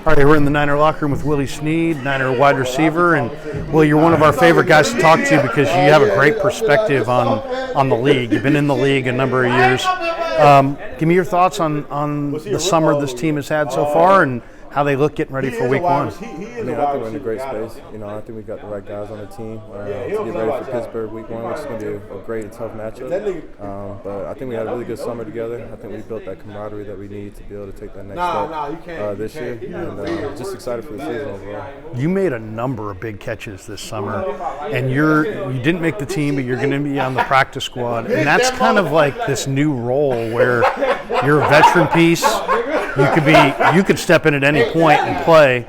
All right, we're in the Niner locker room with Willie Snead, Niner wide receiver, and Will, you're one of our favorite guys to talk to because you have a great perspective on the league. You've been in the league a number of years. Give me your thoughts on the summer this team has had so far and how they look getting ready for week one. I think we're in a great space. I think we've got the right guys on the team to get ready for Pittsburgh week one, which is going to be a great and tough matchup. But I think we had a really good summer together. I think we built that camaraderie that we need to be able to take that next step this year. And just excited for the season overall. You made a number of big catches this summer, and you didn't make the team, but you're going to be on the practice squad. And that's kind of like this new role where you're a veteran piece. You could step in at any point and play.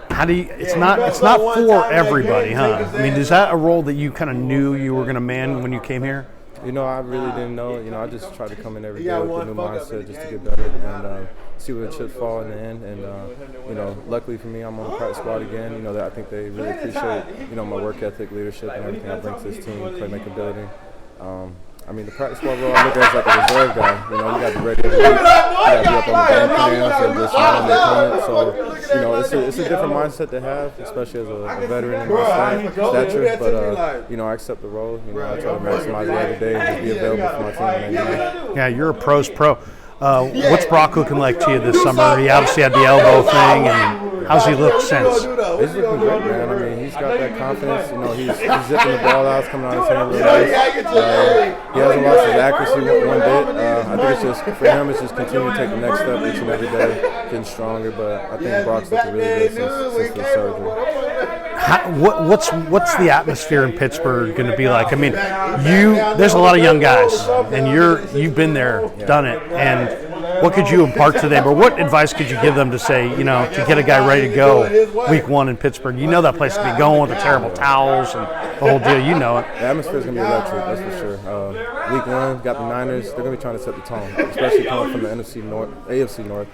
It's not for everybody, huh? I mean, is that a role that you kind of knew you were going to man when you came here? I really didn't know. I just tried to come in every day with a new mindset just to get better and see where the chips fall in the end. And luckily for me, I'm on the practice squad again. I think they really appreciate my work ethic, leadership, and everything I bring to this team, playmaking. The practice squad role, I look at it as like a reserve guy. You got to be ready every week. You got to be up on the game plans and just on the opponent. So, it's a different mindset to have, especially as a veteran in my stature. But, I accept the role. I try to maximize it every day and just be available for my team. Yeah, you're a pro's pro. What's Brock looking like to you this summer? He obviously had the elbow thing, and how's he looked since? He's looking great, man. He's got that confidence. He's zipping the ball out, it's coming out of his hand really nice. He hasn't lost his accuracy one bit. I think it's just, for him, it's just continuing to take the next step each and every day, getting stronger. But I think Brock's looking really good since the surgery. What's the atmosphere in Pittsburgh going to be like? I mean, there's a lot of young guys, and you've been there, done it, and what could you impart to them, or what advice could you give them to say, to get a guy ready to go week one in Pittsburgh? That place to be going with the terrible towels and the whole deal. You know it. The atmosphere is going to be electric, that's for sure. Week one, got the Niners. They're going to be trying to set the tone, especially coming from the AFC North.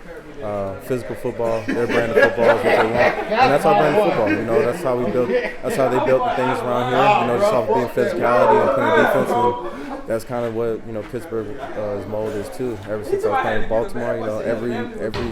Physical football, their brand of football is what they want, and that's our brand of football. That's how we built. That's how they built the things around here. Just off being physicality and playing defense, and that's kind of what Pittsburgh's mold is too. Ever since I was playing in Baltimore, every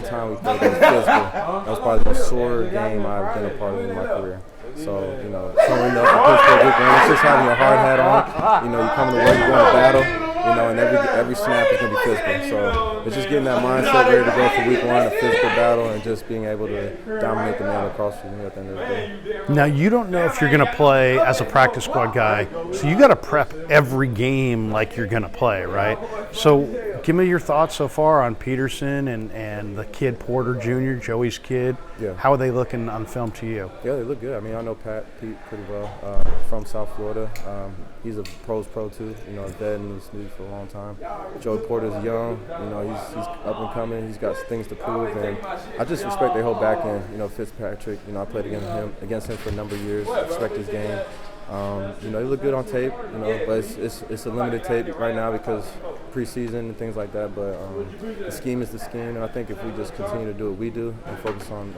time we played, it was physical. That was probably the most sore game I've been a part of in my career. So, showing up for Pittsburgh week one, it's just having your hard hat on. You come to work, you're going to battle. And every snap is going to be physical. So it's just getting that mindset ready to go for week one, a physical battle, and just being able to dominate the man across from you at the end of the day. Now, you don't know if you're going to play as a practice squad guy, so you got to prep every game like you're going to play, right? So give me your thoughts so far on Peterson and the kid Porter Jr., Joey's kid. Yeah. How are they looking on film to you? Yeah, they look good. I know Pete pretty well from South Florida. He's a pro's pro too. He's been in this league for a long time. Joey Porter's young. He's up and coming. He's got things to prove, and I just respect their whole back end. Fitzpatrick. I played against him for a number of years. I respect his game. They look good on tape. But it's a limited tape right now because preseason and things like that. But the scheme is the scheme, and I think if we just continue to do what we do and focus on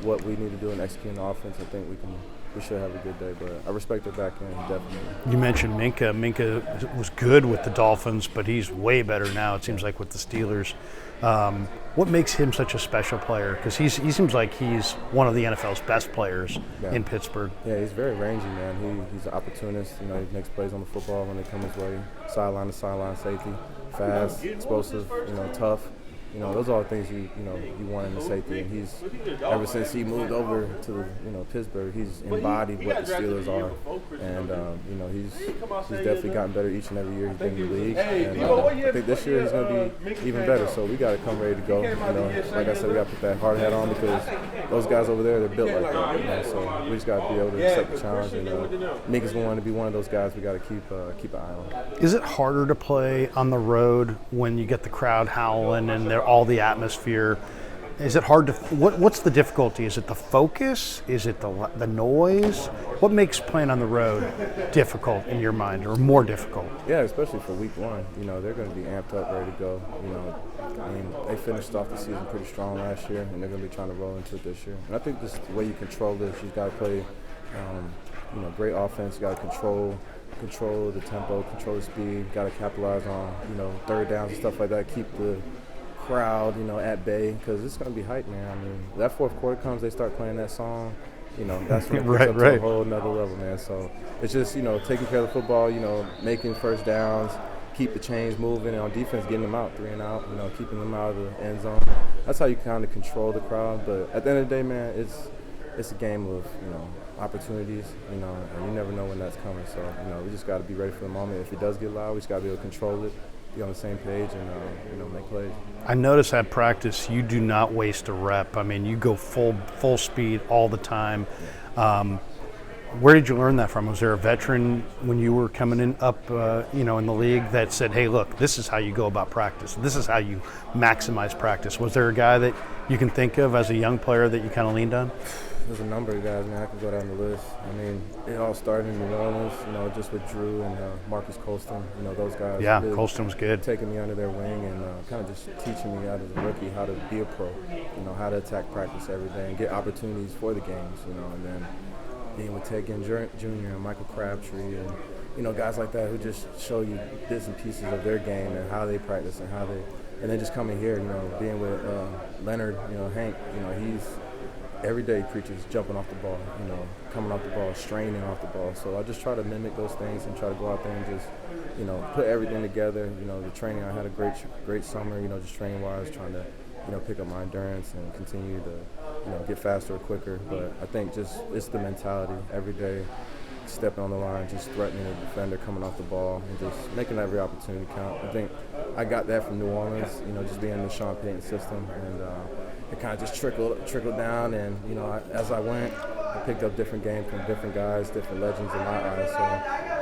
what we need to do and execute the offense, I think we should have a good day. But I respect their back end, definitely. You mentioned Minka. Minka was good with the Dolphins, but he's way better now, it seems like, with the Steelers. What makes him such a special player? Because he seems like he's one of the NFL's best players in Pittsburgh. Yeah, he's very rangy, man. He's an opportunist. He makes plays on the football when they come his way. Sideline to sideline safety, fast, explosive, tough. Those are all things you want in a safety, and he's ever since he moved over to Pittsburgh, he's embodied what the Steelers are, and he's definitely gotten better each and every year he's been in the league, and I think this year he's going to be even better. So we got to come ready to go. Like I said, we got to put that hard hat on because those guys over there, they're built like that. So we just got to be able to accept the challenge, and Minka's going to be one of those guys we got to keep an eye on. Is it harder to play on the road when you get the crowd howling and all the atmosphere? Is it hard to? What's the difficulty? Is it the focus? Is it the noise? What makes playing on the road difficult in your mind, or more difficult? Yeah, especially for week one. They're going to be amped up, ready to go. They finished off the season pretty strong last year, and they're going to be trying to roll into it this year. And I think just the way you control this, you've got to play, great offense. You got to control the tempo, control the speed. Got to capitalize on, third downs and stuff like that. Keep the crowd, at bay, because it's going to be hype, man. I mean, that fourth quarter comes, they start playing that song, that's when it gets up to a whole nother level, man. So it's just, taking care of the football, making first downs, keep the chains moving, and on defense, getting them out, 3 and out, keeping them out of the end zone. That's how you kind of control the crowd. But at the end of the day, man, it's a game of, opportunities, and you never know when that's coming. So, we just got to be ready for the moment. If it does get loud, we just got to be able to control it, be on the same page, and make plays. I notice at practice you do not waste a rep. I mean, you go full speed all the time. Where did you learn that from? Was there a veteran when you were coming up, in the league that said, hey, look, this is how you go about practice. This is how you maximize practice. Was there a guy that you can think of as a young player that you kind of leaned on? There's a number of guys, man. I could go down the list. I mean, it all started in New Orleans, just with Drew and Marcus Colston. Those guys. Yeah, really Colston was good. Taking me under their wing and kind of just teaching me as a rookie how to be a pro, how to attack practice every day and get opportunities for the games, and then being with Ted Ginn Jr. and Michael Crabtree and, guys like that who just show you bits and pieces of their game and how they practice and then just coming here, being with Leonard, Hank, he's every day preaches jumping off the ball, coming off the ball, straining off the ball. So I just try to mimic those things and try to go out there and just, put everything together. The training, I had a great summer, just training-wise, trying to, pick up my endurance and continue to, get faster or quicker. But I think just it's the mentality every day, stepping on the line, just threatening a defender coming off the ball and just making every opportunity count. I think I got that from New Orleans, just being in the Sean Payton system, and it kind of just trickled down. And as I went, I picked up different games from different guys, different legends in my eyes.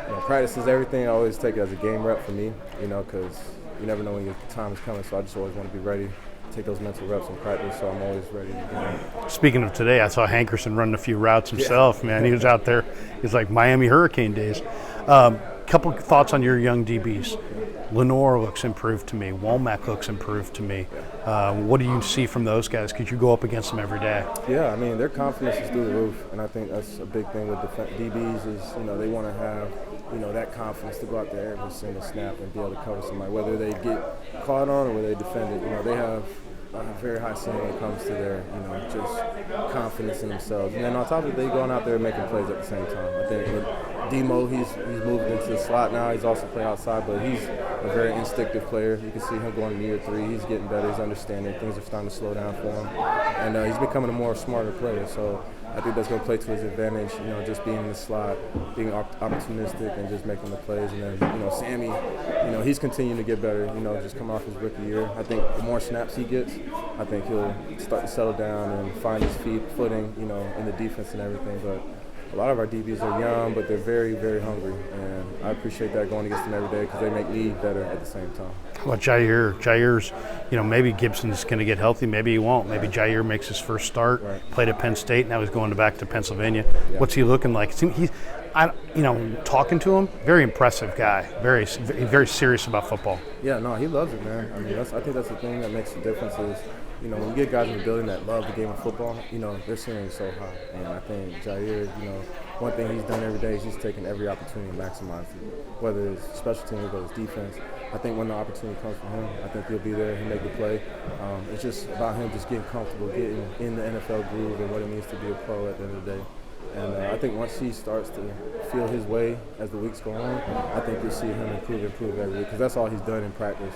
So practice is everything. I always take it as a game rep for me, because you never know when your time is coming. So I just always want to be ready. Take those mental reps in practice, so I'm always ready. Speaking of today, I saw Hankerson running a few routes himself, man. He was out there. He's like Miami Hurricane days. Couple thoughts on your young DBs. Lenore looks improved to me. Womack looks improved to me. What do you see from those guys? Could you go up against them every day? Yeah, I mean, their confidence is through the roof, and I think that's a big thing with DBs is, they want to have, that confidence to go out there every single snap and be able to cover somebody, whether they get caught on or whether they defend it. They have a very high ceiling when it comes to their, just confidence in themselves. And then on top of it, they going out there and making plays at the same time. I think with Demo, he's moved into the slot now. He's also playing outside, but he's a very instinctive player. You can see him going to year 3. He's getting better. He's understanding. Things are starting to slow down for him. And he's becoming a more smarter player. So I think that's going to play to his advantage, just being in the slot, being opportunistic and just making the plays. And then, Sammy, he's continuing to get better, just coming off his rookie year. I think the more snaps he gets, I think he'll start to settle down and find his footing, in the defense and everything. But a lot of our DBs are young, but they're very, very hungry. And I appreciate that going against them every day because they make me better at the same time. How about Jair? Jair's, maybe Gibson's going to get healthy. Maybe he won't. Maybe Jair makes his first start, played at Penn State. Now he's going back to Pennsylvania. Yeah. What's he looking like? Talking to him, very impressive guy. Very, very serious about football. Yeah, no, he loves it, man. I mean, I think that's the thing that makes the difference is, when you get guys in the building that love the game of football, their ceiling is so high. And I think Jair, one thing he's done every day is he's taking every opportunity to maximize it, whether it's special teams, whether it's defense. I think when the opportunity comes for him, I think he'll be there, he'll make the play. It's just about him just getting comfortable, getting in the NFL groove and what it means to be a pro at the end of the day. And I think once he starts to feel his way as the weeks go on, I think you'll see him improve every week because that's all he's done in practice,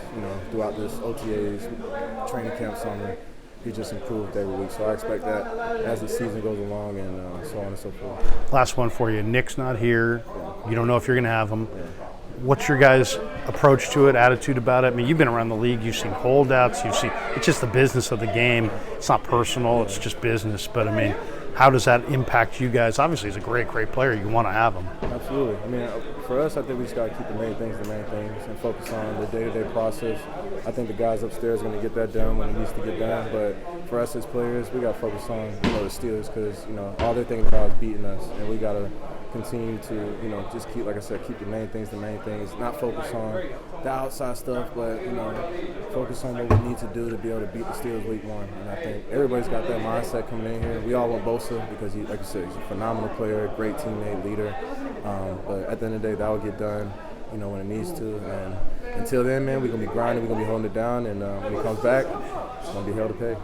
throughout this OTAs, training camp summer. He just improved every week. So I expect that as the season goes along and so on and so forth. Last one for you. Nick's not here. Yeah. You don't know if you're going to have him. Yeah. What's your guys' approach to it, attitude about it? I mean, you've been around the league. You've seen holdouts. It's just the business of the game. It's not personal. It's just business. But, I mean, how does that impact you guys? Obviously, he's a great player. You want to have him. Absolutely. I mean, for us, I think we just got to keep the main things and focus on the day-to-day process. I think the guys upstairs are going to get that done when it needs to get done. But for us as players, we got to focus on, the Steelers because, all they're thinking about is beating us. And we got to continue to, just keep, like I said, keep the main things. Not focus on the outside stuff, but, focus on what we need to do to be able to beat the Steelers week 1. And I think everybody's got that mindset coming in here. We all want Bosa because, like I said, he's a phenomenal player, great teammate, leader. But at the end of the day, that will get done, when it needs to. And until then, man, we're going to be grinding, we're going to be holding it down, and when he comes back, it's going to be hell to pay.